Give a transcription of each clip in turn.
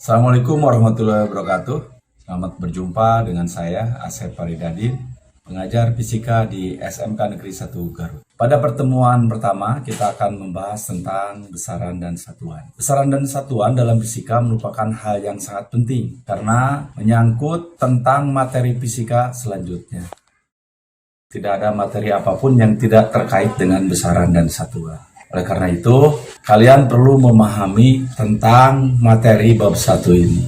Assalamualaikum warahmatullahi wabarakatuh. Selamat berjumpa dengan saya, Asep Faridadin, pengajar fisika di SMK Negeri 1 Garut. Pada pertemuan pertama, kita akan membahas tentang besaran dan satuan. Besaran dan satuan dalam fisika merupakan hal yang sangat penting karena menyangkut tentang materi fisika selanjutnya. Tidak ada materi apapun yang tidak terkait dengan besaran dan satuan. Oleh karena itu, kalian perlu memahami tentang materi bab 1 ini.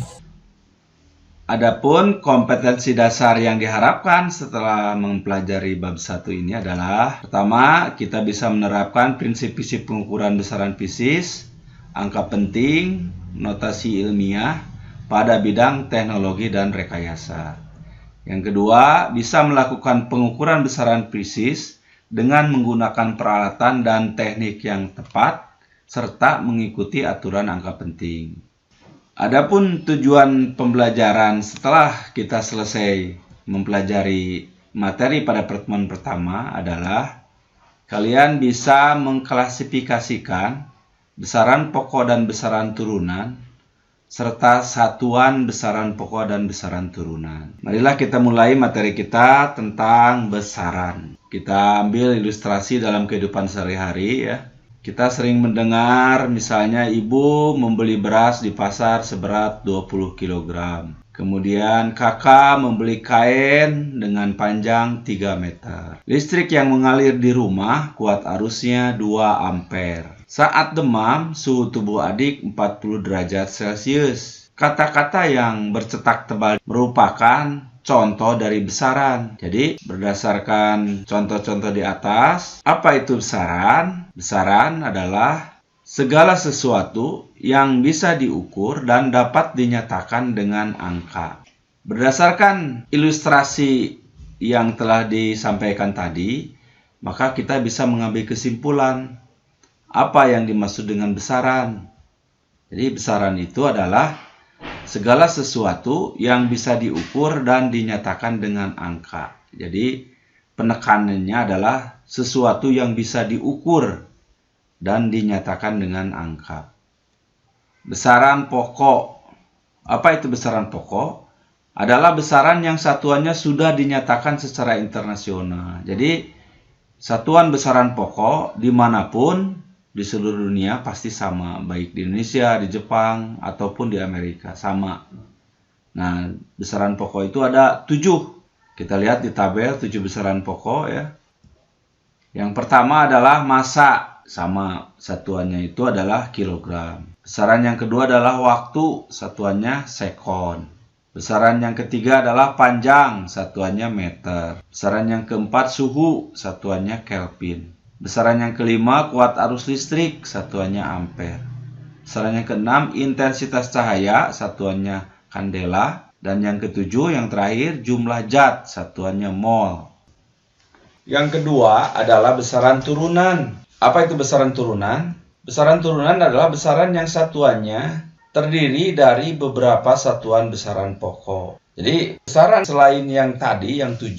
Adapun kompetensi dasar yang diharapkan setelah mempelajari bab 1 ini adalah: pertama, kita bisa menerapkan prinsip-prinsip pengukuran besaran fisis, angka penting, notasi ilmiah pada bidang teknologi dan rekayasa. Yang kedua, bisa melakukan pengukuran besaran fisis dengan menggunakan peralatan dan teknik yang tepat, serta mengikuti aturan angka penting. Adapun tujuan pembelajaran setelah kita selesai mempelajari materi pada pertemuan pertama adalah kalian bisa mengklasifikasikan besaran pokok dan besaran turunan, serta satuan besaran pokok dan besaran turunan. Marilah kita mulai materi kita tentang besaran. Kita ambil ilustrasi dalam kehidupan sehari-hari ya. Kita sering mendengar misalnya ibu membeli beras di pasar seberat 20 kg. Kemudian kakak membeli kain dengan panjang 3 meter. Listrik yang mengalir di rumah kuat arusnya 2 ampere. Saat demam, suhu tubuh adik 40 derajat Celcius. Kata-kata yang bercetak tebal merupakan contoh dari besaran. Jadi, berdasarkan contoh-contoh di atas, apa itu besaran? Besaran adalah segala sesuatu yang bisa diukur dan dapat dinyatakan dengan angka. Berdasarkan ilustrasi yang telah disampaikan tadi, maka kita bisa mengambil kesimpulan apa yang dimaksud dengan besaran. Jadi besaran itu adalah segala sesuatu yang bisa diukur dan dinyatakan dengan angka. Jadi penekanannya adalah sesuatu yang bisa diukur dan dinyatakan dengan angka. Besaran pokok. Apa itu besaran pokok? Adalah besaran yang satuannya sudah dinyatakan secara internasional. Jadi satuan besaran pokok dimanapun di seluruh dunia pasti sama, baik di Indonesia, di Jepang, ataupun di Amerika, sama. Nah, besaran pokok itu ada 7. Kita lihat di tabel 7 besaran pokok ya. Yang pertama adalah massa, sama, satuannya itu adalah kilogram. Besaran yang kedua adalah waktu, satuannya sekon. Besaran yang ketiga adalah panjang, satuannya meter. Besaran yang keempat suhu, satuannya Kelvin. Besaran yang kelima kuat arus listrik, satuannya ampere. Besaran yang keenam intensitas cahaya, satuannya kandela. Dan yang ketujuh yang terakhir jumlah zat, satuannya mol. Yang kedua adalah besaran turunan. Apa itu besaran turunan? Besaran turunan adalah besaran yang satuannya terdiri dari beberapa satuan besaran pokok. Jadi besaran selain yang tadi, yang 7,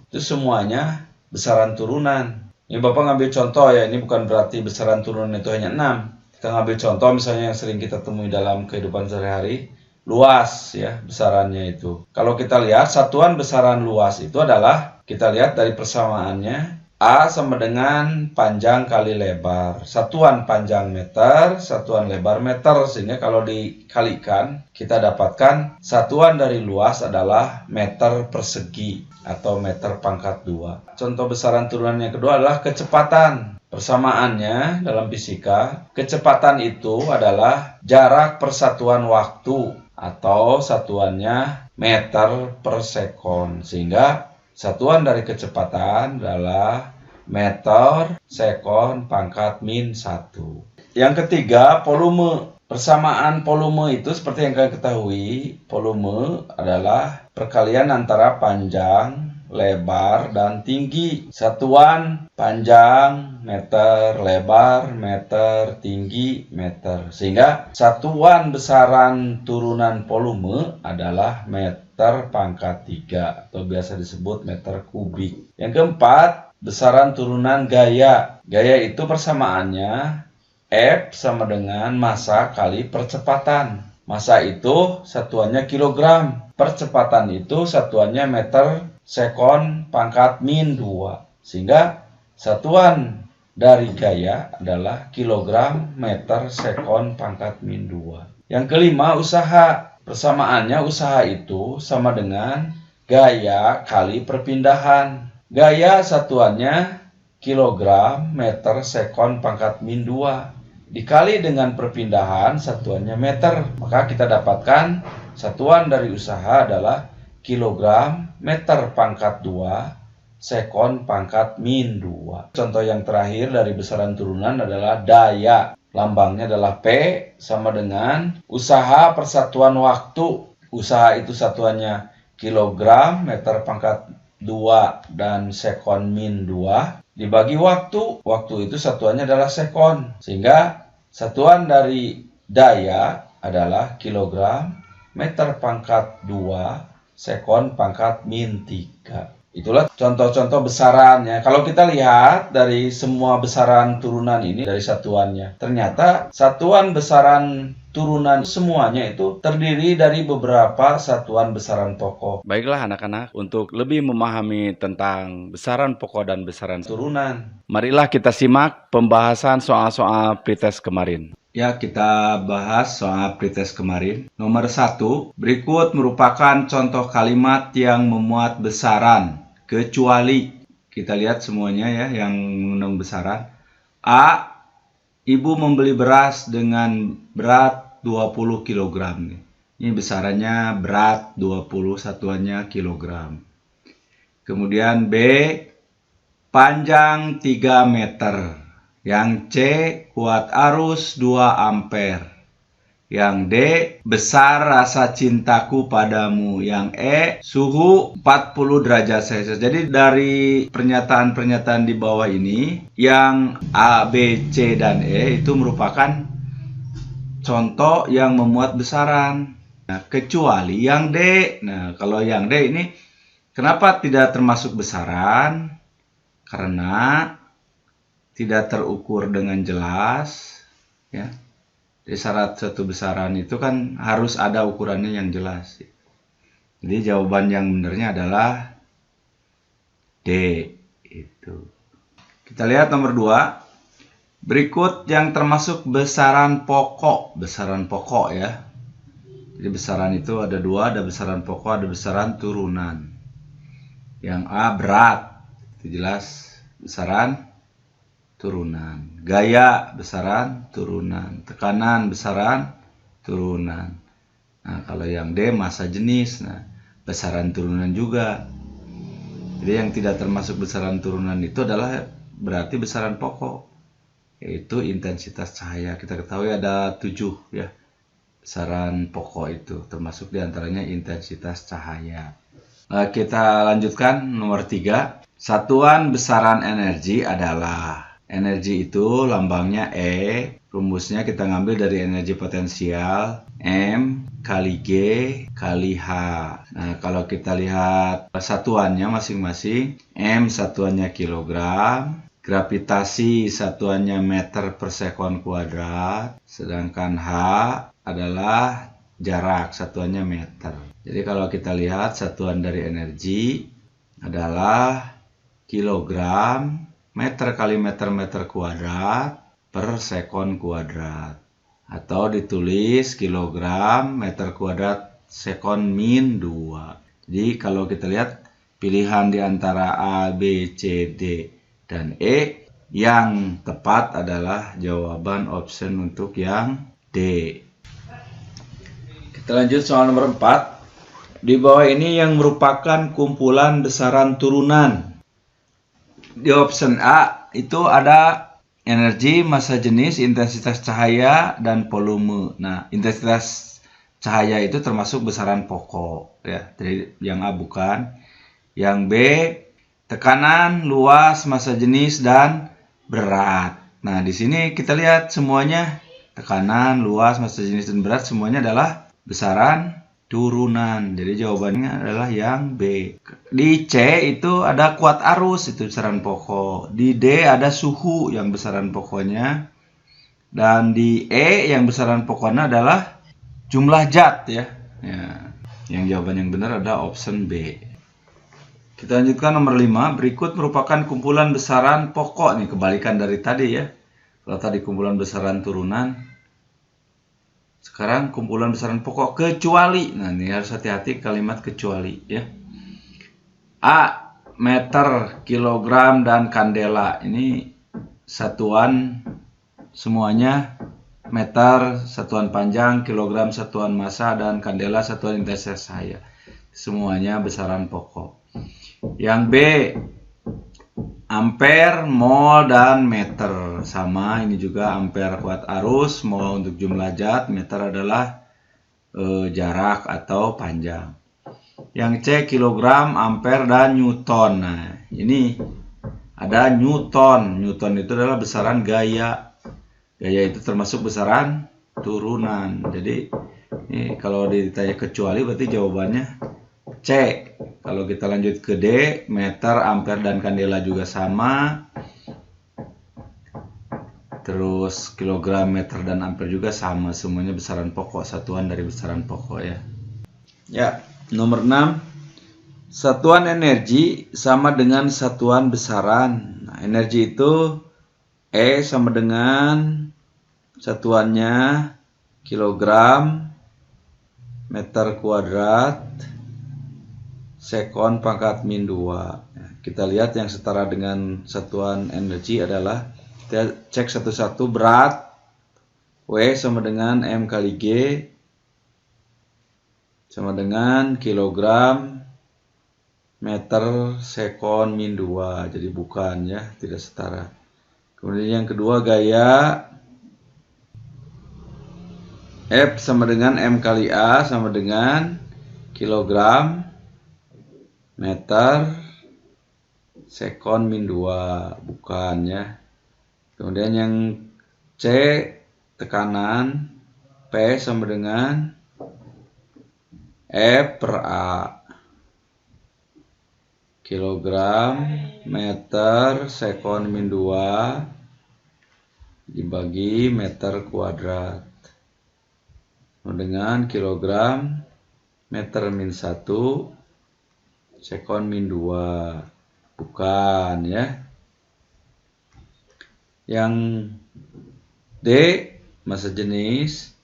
itu semuanya besaran turunan. Ini Bapak ngambil contoh ya, ini bukan berarti besaran turunan itu hanya 6. Kita ngambil contoh misalnya yang sering kita temui dalam kehidupan sehari-hari, luas ya besarannya itu. Kalau kita lihat satuan besaran luas itu adalah, kita lihat dari persamaannya, A sama dengan panjang kali lebar. Satuan panjang meter, satuan lebar meter. Sehingga kalau dikalikan, kita dapatkan satuan dari luas adalah meter persegi atau meter pangkat 2. Contoh besaran turunan yang kedua adalah kecepatan. Persamaannya dalam fisika, kecepatan itu adalah jarak persatuan waktu atau satuannya meter per sekon. Sehingga satuan dari kecepatan adalah meter sekon pangkat min 1. Yang ketiga, volume. Persamaan volume itu seperti yang kalian ketahui, volume adalah perkalian antara panjang, lebar, dan tinggi. Satuan panjang meter, lebar meter, tinggi meter. Sehingga satuan besaran turunan volume adalah meter pangkat 3 atau biasa disebut meter kubik. Yang keempat, besaran turunan gaya. Gaya itu persamaannya F sama dengan massa kali percepatan. Massa itu satuannya kilogram. Percepatan itu satuannya meter sekon pangkat min 2. Sehingga satuan dari gaya adalah kilogram meter sekon pangkat min 2. Yang kelima, usaha. Persamaannya usaha itu sama dengan gaya kali perpindahan. Gaya satuannya kilogram meter sekon pangkat min 2. Dikali dengan perpindahan satuannya meter. Maka kita dapatkan satuan dari usaha adalah kilogram meter pangkat 2 sekon pangkat min 2. Contoh yang terakhir dari besaran turunan adalah daya. Lambangnya adalah P sama dengan usaha persatuan waktu. Usaha itu satuannya kilogram meter pangkat 2 dan sekon min 2 dibagi waktu. Waktu itu satuannya adalah sekon. Sehingga satuan dari daya adalah kilogram meter pangkat 2 sekon pangkat min 3. Itulah contoh-contoh besarannya. Kalau kita lihat dari semua besaran turunan ini dari satuannya, ternyata satuan besaran turunan semuanya itu terdiri dari beberapa satuan besaran pokok. Baiklah anak-anak, untuk lebih memahami tentang besaran pokok dan besaran Turunan. marilah kita simak pembahasan soal-soal pretest kemarin. Ya, kita bahas soal pretest kemarin. Nomor 1, berikut merupakan contoh kalimat yang memuat besaran, kecuali. Kita lihat semuanya ya yang mengandung besaran. A, ibu membeli beras dengan berat 20 kg. Ini besarannya berat 20, satuannya kilogram. Kemudian B, panjang 3 meter. Yang C, kuat arus 2 ampere. Yang D, besar rasa cintaku padamu. Yang E, suhu 40 derajat Celcius. Jadi dari pernyataan-pernyataan di bawah ini, yang A, B, C, dan E itu merupakan contoh yang memuat besaran. Nah, kecuali yang D. Nah, kalau yang D ini kenapa tidak termasuk besaran? Karena tidak terukur dengan jelas, ya. Jadi syarat satu besaran itu kan harus ada ukurannya yang jelas. Jadi jawaban yang benarnya adalah D. Itu. Kita lihat nomor 2. Berikut yang termasuk besaran pokok. Besaran pokok ya. Jadi besaran itu ada 2, ada besaran pokok, ada besaran turunan. Yang A, berat. Itu jelas besaran turunan. Gaya besaran turunan. Tekanan besaran turunan. Nah, kalau yang D, massa jenis. Nah, besaran turunan juga. Jadi yang tidak termasuk besaran turunan itu adalah berarti besaran pokok, yaitu intensitas cahaya. Kita ketahui ada 7 ya besaran pokok itu, termasuk diantaranya intensitas cahaya. Kita lanjutkan nomor 3. Satuan besaran energi adalah, energi itu lambangnya E, rumusnya kita ngambil dari energi potensial, M kali G kali H. Nah, kalau kita lihat satuannya masing-masing, M satuannya kilogram, gravitasi satuannya meter per sekon kuadrat, sedangkan H adalah jarak, satuannya meter. Jadi kalau kita lihat satuan dari energi adalah kilogram meter kali meter kuadrat per sekon kuadrat, atau ditulis kilogram meter kuadrat sekon min 2. Jadi kalau kita lihat pilihan di antara A, B, C, D, dan E, yang tepat adalah jawaban option untuk yang D. Kita lanjut soal nomor 4. Di bawah ini yang merupakan kumpulan besaran turunan. Di option A itu ada energi, massa jenis, intensitas cahaya, dan volume. Nah, intensitas cahaya itu termasuk besaran pokok ya. Jadi yang A bukan. Yang B, tekanan, luas, massa jenis, dan berat. Nah, di sini kita lihat semuanya tekanan, luas, massa jenis, dan berat semuanya adalah besaran turunan. Jadi jawabannya adalah yang B. Di C itu ada kuat arus, itu besaran pokok. Di D ada suhu yang besaran pokoknya. Dan di E yang besaran pokoknya adalah jumlah zat ya. Yang jawaban yang benar adalah option B. Kita lanjutkan nomor 5. Berikut merupakan kumpulan besaran pokok nih, kebalikan dari tadi ya. Kalau tadi kumpulan besaran turunan, sekarang kumpulan besaran pokok kecuali. Nah, ini harus hati-hati kalimat kecuali ya. A. Meter, kilogram, dan kandela. Ini satuan semuanya meter, satuan panjang, kilogram, satuan massa, dan kandela, satuan intensitas cahaya. Semuanya besaran pokok. Yang B, ampere, mol, dan meter. Sama, ini juga ampere kuat arus, mol untuk jumlah zat, meter adalah jarak atau panjang. Yang C, kilogram, ampere, dan newton. Nah, ini ada newton. Newton itu adalah besaran gaya. Gaya itu termasuk besaran turunan. Jadi ini kalau ditanya kecuali berarti jawabannya C. Kalau kita lanjut ke D, meter, ampere, dan kandela juga sama. Terus kilogram, meter, dan ampere juga sama. Semuanya besaran pokok, satuan dari besaran pokok ya. Ya, nomor 6. Satuan energi sama dengan satuan besaran. Nah, energi itu E sama dengan satuannya kilogram meter kuadrat sekon pangkat min 2. Kita lihat yang setara dengan satuan energi adalah, kita cek satu-satu. Berat W sama dengan M kali G sama dengan kilogram meter sekon min 2. Jadi bukan ya, tidak setara. Kemudian yang kedua, gaya F sama dengan M kali A sama dengan kilogram meter sekon min 2. Bukan ya. Kemudian yang C, tekanan P sama dengan F per A. Kilogram meter sekon min 2 dibagi meter kuadrat dengan kilogram meter min 1 sekon min 2. Bukan ya. Yang D, massa jenis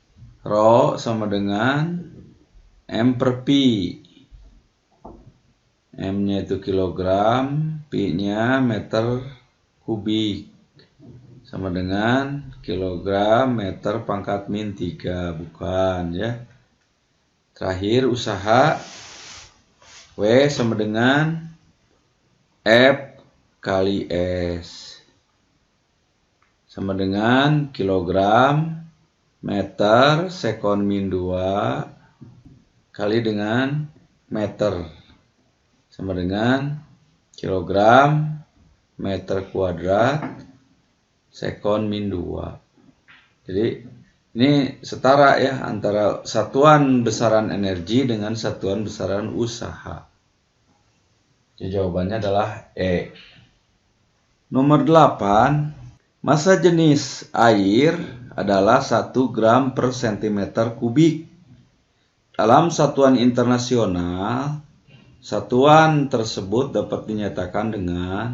Rho sama dengan M per pi. M-nya itu kilogram, Pi-nya meter kubik, sama dengan kilogram meter pangkat min 3. Bukan ya. Terakhir, usaha W sama dengan F kali S sama dengan kilogram meter sekon min 2 kali dengan meter sama dengan kilogram meter kuadrat sekon min 2. Jadi ini setara ya antara satuan besaran energi dengan satuan besaran usaha. Jadi jawabannya adalah E. Nomor 8. Massa jenis air adalah 1 gram per cm kubik. Dalam satuan internasional, satuan tersebut dapat dinyatakan dengan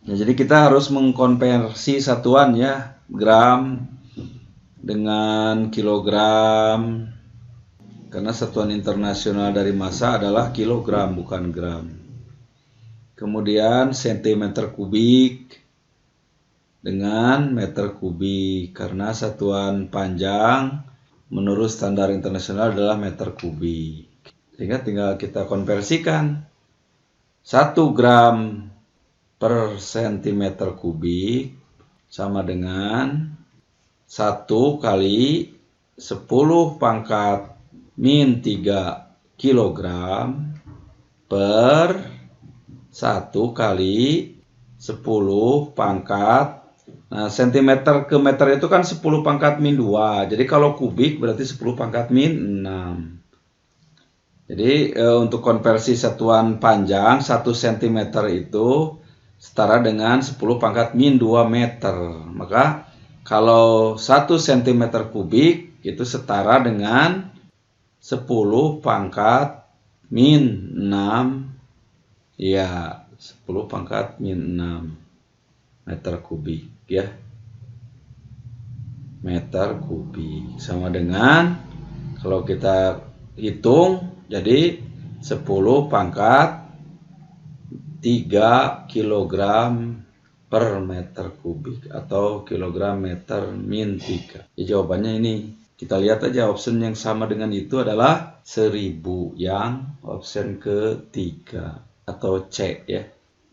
jadi kita harus mengkonversi satuan ya, gram dengan kilogram, karena satuan internasional dari massa adalah kilogram bukan gram. Kemudian sentimeter kubik dengan meter kubik, karena satuan panjang menurut standar internasional adalah meter kubik. Sehingga tinggal kita konversikan 1 gram per sentimeter kubik sama dengan 1 kali 10 pangkat min 3 kilogram per 1 kali 10 pangkat. Nah, sentimeter ke meter itu kan 10 pangkat min 2. Jadi kalau kubik berarti 10 pangkat min 6. Jadi untuk konversi satuan panjang 1 cm itu setara dengan 10 pangkat min 2 meter. Maka kalau 1 cm kubik itu setara dengan 10 pangkat min 6. Ya, 10 pangkat min 6 meter kubik ya. Meter kubik sama dengan, kalau kita hitung, jadi 10 pangkat 3 kilogram per meter kubik atau kilogram meter min 3. Ya, jawabannya ini. Kita lihat aja option yang sama dengan itu adalah 1000, yang option ketiga atau C ya.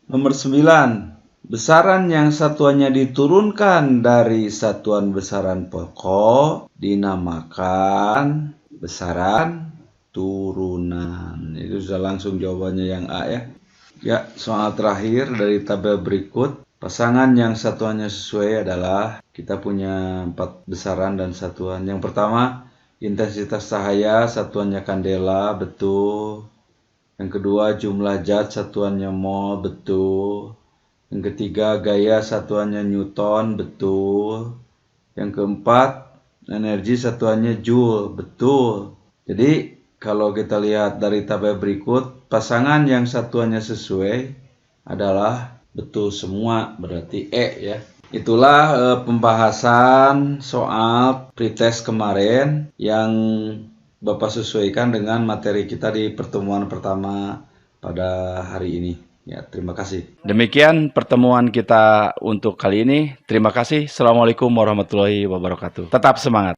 Nomor 9. Besaran yang satuannya diturunkan dari satuan besaran pokok dinamakan besaran turunan. Itu sudah langsung jawabannya yang A ya. Ya, soal terakhir dari tabel berikut. Pasangan yang satuannya sesuai adalah, kita punya 4 besaran dan satuan. Yang pertama, intensitas cahaya satuannya kandela, betul. Yang kedua, jumlah zat satuannya mol, betul. Yang ketiga, gaya satuannya newton, betul. Yang keempat, energi satuannya joule, betul. Jadi, kalau kita lihat dari tabel berikut, pasangan yang satuannya sesuai adalah betul semua, berarti E ya. Itulah pembahasan soal pretest kemarin yang Bapak sesuaikan dengan materi kita di pertemuan pertama pada hari ini. Ya, terima kasih. Demikian pertemuan kita untuk kali ini. Terima kasih. Assalamualaikum warahmatullahi wabarakatuh. Tetap semangat.